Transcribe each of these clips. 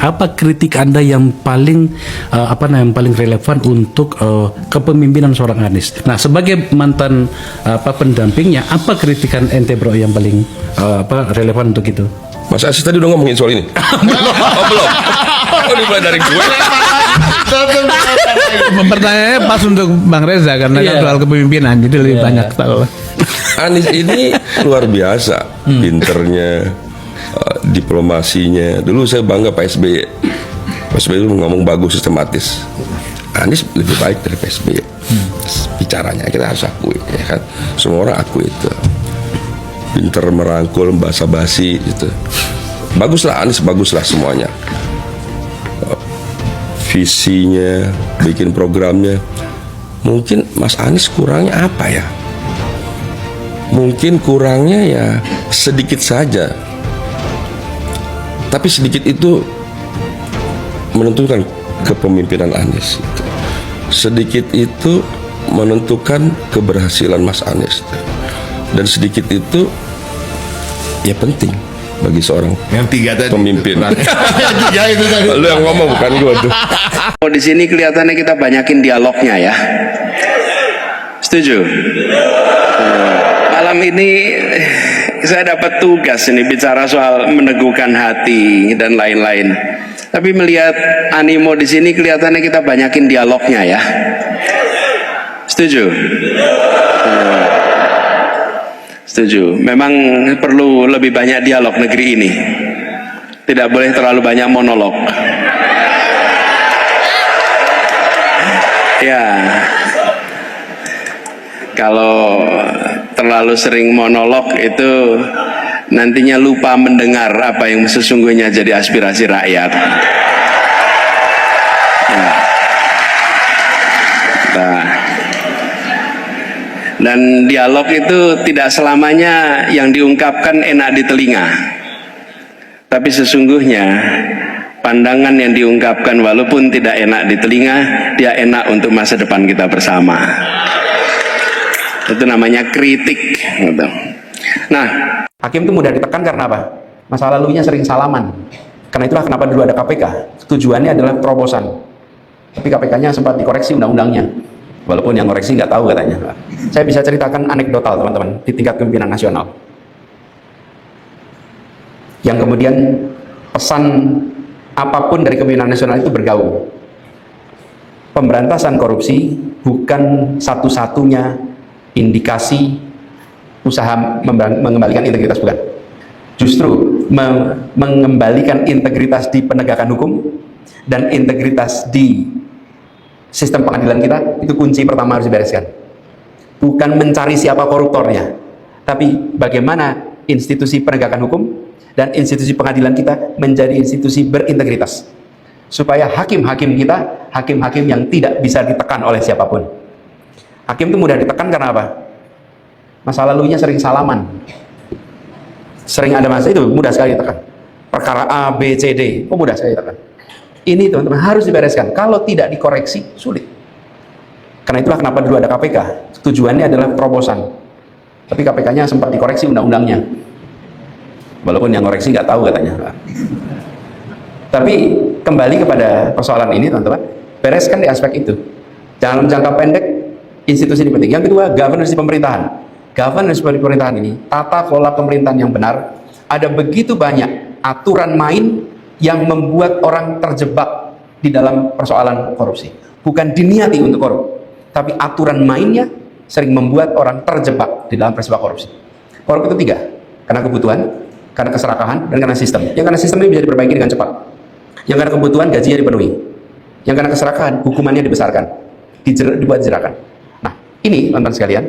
Apa kritik Anda yang paling yang paling relevan untuk kepemimpinan seorang Anies? Nah, sebagai mantan pendampingnya, apa kritikan ente bro yang paling relevan untuk itu? Mas Asis tadi udah ngomongin soal ini. Oh belum. Oh dimulai dari gue. Pertanyaannya pas untuk Bang Reza karena kan soal kepemimpinan, jadi lebih banyak tahu. Anies ini luar biasa, pinternya, diplomasinya. Dulu saya bangga Pak SBY. Pak SBY itu ngomong bagus, sistematis. Anies lebih baik dari Pak SBY. Bicaranya kita harus akui, ya kan? Semua orang akui itu. Pinter merangkul, basa-basi gitu. Baguslah Anies, baguslah semuanya. Visinya, bikin programnya. Mungkin Mas Anies kurangnya apa ya? Mungkin kurangnya ya sedikit saja. Tapi sedikit itu menentukan kepemimpinan Anies. Sedikit itu menentukan keberhasilan Mas Anies. Dan sedikit itu ya penting bagi seorang yang tiga tadi pemimpin. Tiga itu tadi. Lu yang ngomong bukan gua tuh. Di sini kelihatannya kita banyakin dialognya ya. Setuju? Malam ini saya dapat tugas ini bicara soal meneguhkan hati dan lain-lain. Tapi melihat animo di sini kelihatannya kita banyakin dialognya ya. Setuju? Setuju. Memang perlu lebih banyak dialog negeri ini. Tidak boleh terlalu banyak monolog. Ya. Kalau terlalu sering monolog itu nantinya lupa mendengar apa yang sesungguhnya jadi aspirasi rakyat. Ya. Nah. Dan dialog itu tidak selamanya yang diungkapkan enak di telinga. Tapi sesungguhnya pandangan yang diungkapkan walaupun tidak enak di telinga, dia enak untuk masa depan kita bersama. Itu namanya kritik. Gitu. Nah, hakim itu mudah ditekan karena apa? Masa lalunya sering salaman. Karena itulah kenapa dulu ada KPK. Tujuannya adalah terobosan. Tapi KPK-nya sempat dikoreksi undang-undangnya. Walaupun yang koreksi nggak tahu katanya. Saya bisa ceritakan anekdotal teman-teman di tingkat kepemimpinan nasional. Yang kemudian pesan apapun dari kepemimpinan nasional itu bergaung. Pemberantasan korupsi bukan satu-satunya indikasi usaha mengembalikan integritas, bukan. Justru mengembalikan integritas di penegakan hukum dan integritas di sistem pengadilan kita, itu kunci pertama harus dibereskan. Bukan mencari siapa koruptornya, tapi bagaimana institusi penegakan hukum dan institusi pengadilan kita menjadi institusi berintegritas. Supaya hakim-hakim kita, hakim-hakim yang tidak bisa ditekan oleh siapapun. Hakim itu mudah ditekan karena apa? Masa lalunya sering salaman. Sering ada masa itu mudah sekali ditekan. Perkara A, B, C, D, mudah sekali ditekan. Ini teman-teman harus dibereskan. Kalau tidak dikoreksi, sulit. Karena itulah kenapa dulu ada KPK. Tujuannya adalah terobosan. Tapi KPK-nya sempat dikoreksi undang-undangnya. Walaupun yang koreksi nggak tahu katanya. Tapi kembali kepada persoalan ini teman-teman, bereskan di aspek itu. Dalam jangka pendek, institusi ini penting. Yang kedua, governance di pemerintahan. Governance di pemerintahan ini, tata kelola pemerintahan yang benar. Ada begitu banyak aturan main yang membuat orang terjebak di dalam persoalan korupsi. Bukan diniati untuk korup, tapi aturan mainnya sering membuat orang terjebak di dalam peristiwa korupsi. Korup itu tiga, karena kebutuhan, karena keserakahan, dan karena sistem. Yang karena sistem ini bisa diperbaiki dengan cepat. Yang karena kebutuhan, gajinya dipenuhi. Yang karena keserakahan, hukumannya dibesarkan, dibuat jerakan. Nah, ini teman-teman sekalian,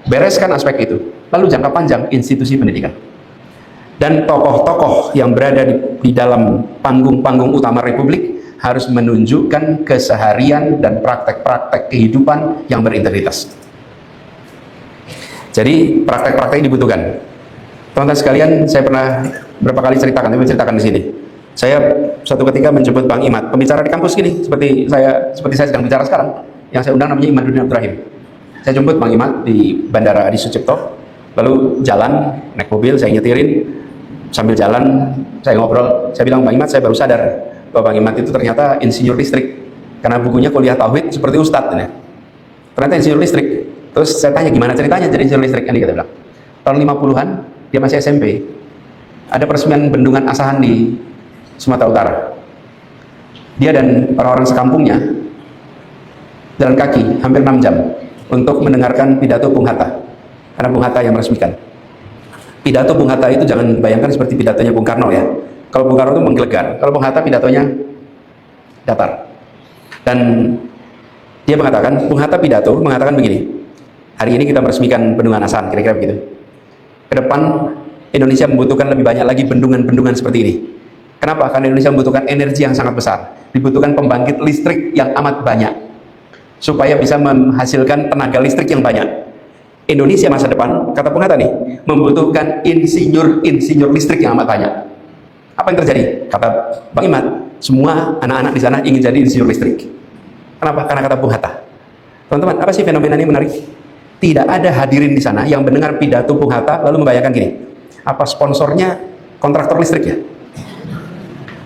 bereskan aspek itu. Lalu jangka panjang institusi pendidikan. Dan tokoh-tokoh yang berada di dalam panggung-panggung utama Republik harus menunjukkan keseharian dan praktek-praktek kehidupan yang berintegritas. Jadi praktek-praktek dibutuhkan. Teman-teman sekalian, saya pernah berapa kali ceritakan, tapi menceritakan di sini. Saya suatu ketika menjemput Bang Imad, pembicara di kampus gini, seperti saya sedang bicara sekarang. Yang saya undang namanya Imaduddin Abdurrahim. Saya jemput Bang Imad di Bandara Adi Sucipto, lalu jalan, naik mobil, saya nyetirin. Sambil jalan, saya ngobrol, saya bilang, Bang Imad, saya baru sadar Bapak Bang Imat itu ternyata insinyur listrik, karena bukunya kuliah tauhid seperti ustadz ya. Ternyata insinyur listrik. Terus saya tanya gimana ceritanya jadi insinyur listrik, kan dia bilang tahun 50-an dia masih SMP, ada peresmian bendungan Asahan di Sumatera Utara. Dia dan orang-orang sekampungnya jalan kaki hampir 6 jam untuk mendengarkan pidato Bung Hatta, karena Bung Hatta yang meresmikan. Pidato Bung Hatta itu jangan bayangkan seperti pidatonya Bung Karno ya. Kalau Bung Karno itu menggelegar, kalau Bung Hatta pidatonya datar. Dan dia mengatakan, Bung Hatta pidato mengatakan begini, hari ini kita meresmikan bendungan Asahan, kira-kira begitu. Ke depan Indonesia membutuhkan lebih banyak lagi bendungan-bendungan seperti ini. Kenapa? Karena Indonesia membutuhkan energi yang sangat besar, dibutuhkan pembangkit listrik yang amat banyak supaya bisa menghasilkan tenaga listrik yang banyak. Indonesia masa depan, kata Bung Hatta nih, membutuhkan insinyur listrik yang amat banyak. Apa yang terjadi? Kata Bang Imat, semua anak-anak di sana ingin jadi insinyur listrik. Kenapa? Karena kata Bung Hatta. Teman-teman, apa sih fenomena ini menarik? Tidak ada hadirin di sana yang mendengar pidato Bung Hatta lalu membayangkan gini, apa sponsornya kontraktor listrik ya?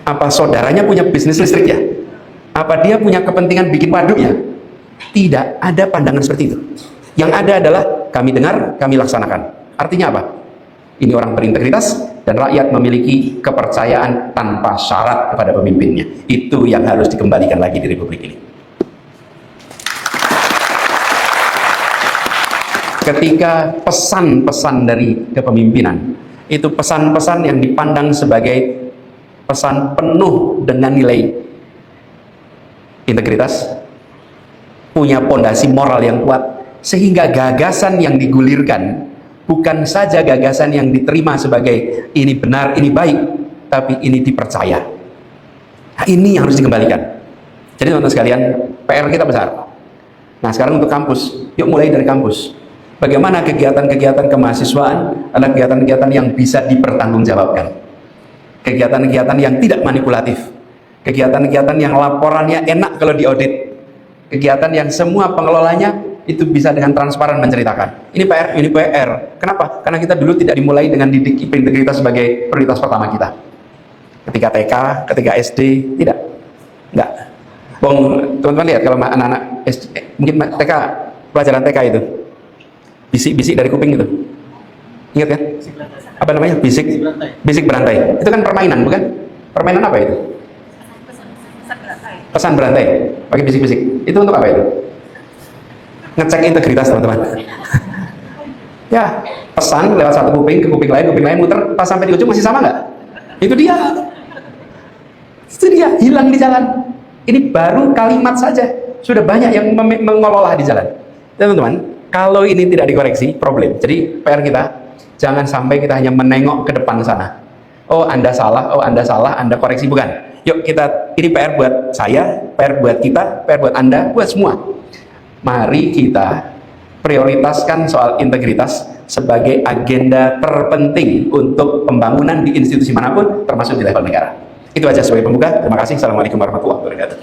Apa saudaranya punya bisnis listrik ya? Apa dia punya kepentingan bikin waduk ya? Tidak ada pandangan seperti itu. Yang ada adalah kami dengar, kami laksanakan. Artinya apa? Ini orang berintegritas dan rakyat memiliki kepercayaan tanpa syarat kepada pemimpinnya. Itu yang harus dikembalikan lagi di Republik ini. Ketika pesan-pesan dari kepemimpinan itu pesan-pesan yang dipandang sebagai pesan penuh dengan nilai integritas, punya pondasi moral yang kuat, sehingga gagasan yang digulirkan bukan saja gagasan yang diterima sebagai ini benar, ini baik, tapi ini dipercaya. Nah, ini yang harus dikembalikan. Jadi teman-teman sekalian, PR kita besar. Nah sekarang untuk kampus, yuk mulai dari kampus. Bagaimana kegiatan-kegiatan kemahasiswaan adalah kegiatan-kegiatan yang bisa dipertanggungjawabkan, kegiatan-kegiatan yang tidak manipulatif, kegiatan-kegiatan yang laporannya enak kalau diaudit, kegiatan yang semua pengelolanya itu bisa dengan transparan menceritakan. Ini PR. Kenapa? Karena kita dulu tidak dimulai dengan didik integritas sebagai prioritas pertama kita. Ketika TK, ketika SD, tidak. Enggak. Bung, teman-teman lihat kalau anak-anak SD, mungkin TK, pelajaran TK itu bisik-bisik dari kuping itu, ingat kan? Apa namanya? Bisik berantai. Itu kan permainan, bukan? Permainan apa itu? Pesan berantai. Pakai bisik-bisik. Itu untuk apa itu? Ngecek integritas teman-teman. Ya, pesan lewat satu kuping ke kuping lain muter, pas sampai di ujung masih sama nggak? Itu dia. Itu dia, hilang di jalan. Ini baru kalimat saja, sudah banyak yang mengelola di jalan. Teman-teman, kalau ini tidak dikoreksi, problem. Jadi PR kita, jangan sampai kita hanya menengok ke depan sana. Oh Anda salah, Anda koreksi, bukan. Yuk kita, ini PR buat saya, PR buat kita, PR buat Anda, buat semua. Mari kita prioritaskan soal integritas sebagai agenda terpenting untuk pembangunan di institusi manapun, termasuk di level negara. Itu aja sebagai pembuka. Terima kasih. Assalamualaikum warahmatullahi wabarakatuh.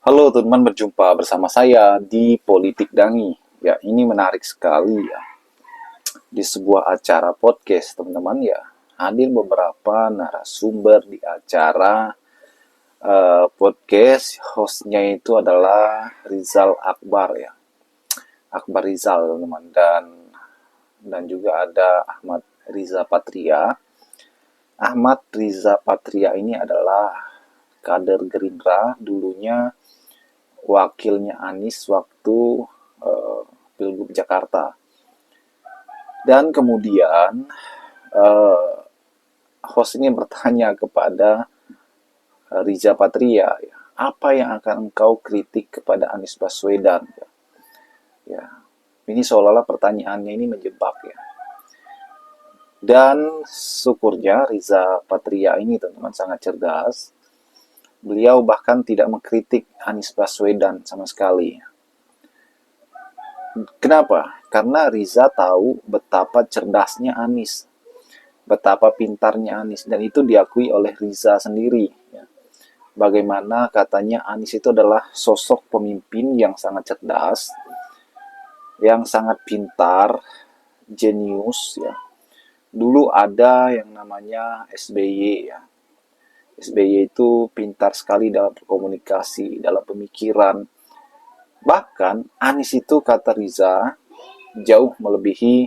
Halo teman-teman, berjumpa bersama saya di Politik Dangi. Ya, ini menarik sekali ya. Di sebuah acara podcast, teman-teman ya, hadir beberapa narasumber di acara podcast. Hostnya itu adalah Rizal Akbar ya. Akbar Rizal, teman-teman, dan juga ada Ahmad Riza Patria. Ahmad Riza Patria ini adalah kader Gerindra, dulunya wakilnya Anies waktu Pilgub Jakarta. Dan kemudian host ini bertanya kepada Riza Patria, ya, apa yang akan engkau kritik kepada Anies Baswedan? Ya, ini seolah-olah pertanyaannya ini menjebak ya. Dan syukurnya Riza Patria ini teman-teman sangat cerdas. Beliau bahkan tidak mengkritik Anies Baswedan sama sekali. Kenapa? Karena Riza tahu betapa cerdasnya Anies, betapa pintarnya Anies, dan itu diakui oleh Riza sendiri. Ya. Bagaimana katanya Anies itu adalah sosok pemimpin yang sangat cerdas, yang sangat pintar, jenius. Ya. Dulu ada yang namanya SBY, ya, SBY itu pintar sekali dalam berkomunikasi, dalam pemikiran. Bahkan Anies itu, kata Riza, jauh melebihi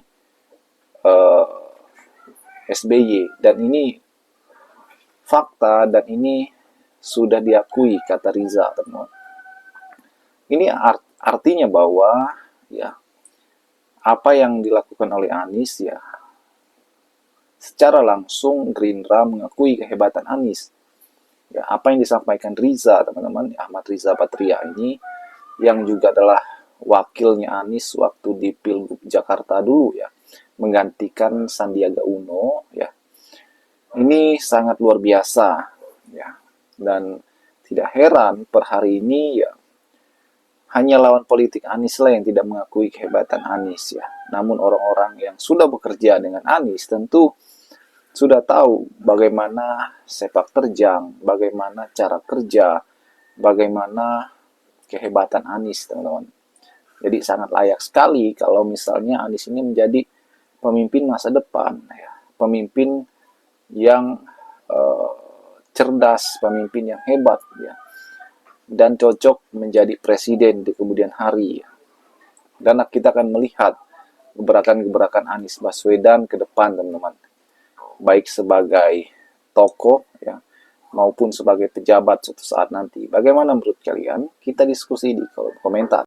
SBY. Dan ini fakta, dan ini sudah diakui, kata Riza, teman-teman. Ini artinya bahwa ya apa yang dilakukan oleh Anies, ya secara langsung Gerindra mengakui kehebatan Anies. Ya, apa yang disampaikan Riza, teman-teman, Ahmad Riza Patria ini, yang juga adalah wakilnya Anies waktu di Pilgub Jakarta dulu, ya, menggantikan Sandiaga Uno, ya. Ini sangat luar biasa, ya. Dan tidak heran per hari ini, ya, hanya lawan politik Anies lah yang tidak mengakui kehebatan Anies, ya. Namun orang-orang yang sudah bekerja dengan Anies tentu sudah tahu bagaimana sepak terjang, bagaimana cara kerja, bagaimana kehebatan Anies, teman-teman. Jadi sangat layak sekali kalau misalnya Anies ini menjadi pemimpin masa depan, ya. Pemimpin yang cerdas, pemimpin yang hebat, ya. Dan cocok menjadi presiden di kemudian hari, ya. Dan kita akan melihat gebrakan-gebrakan Anies Baswedan ke depan, teman-teman. Baik sebagai tokoh, ya, maupun sebagai pejabat suatu saat nanti. Bagaimana menurut kalian? Kita diskusi di kolom komentar.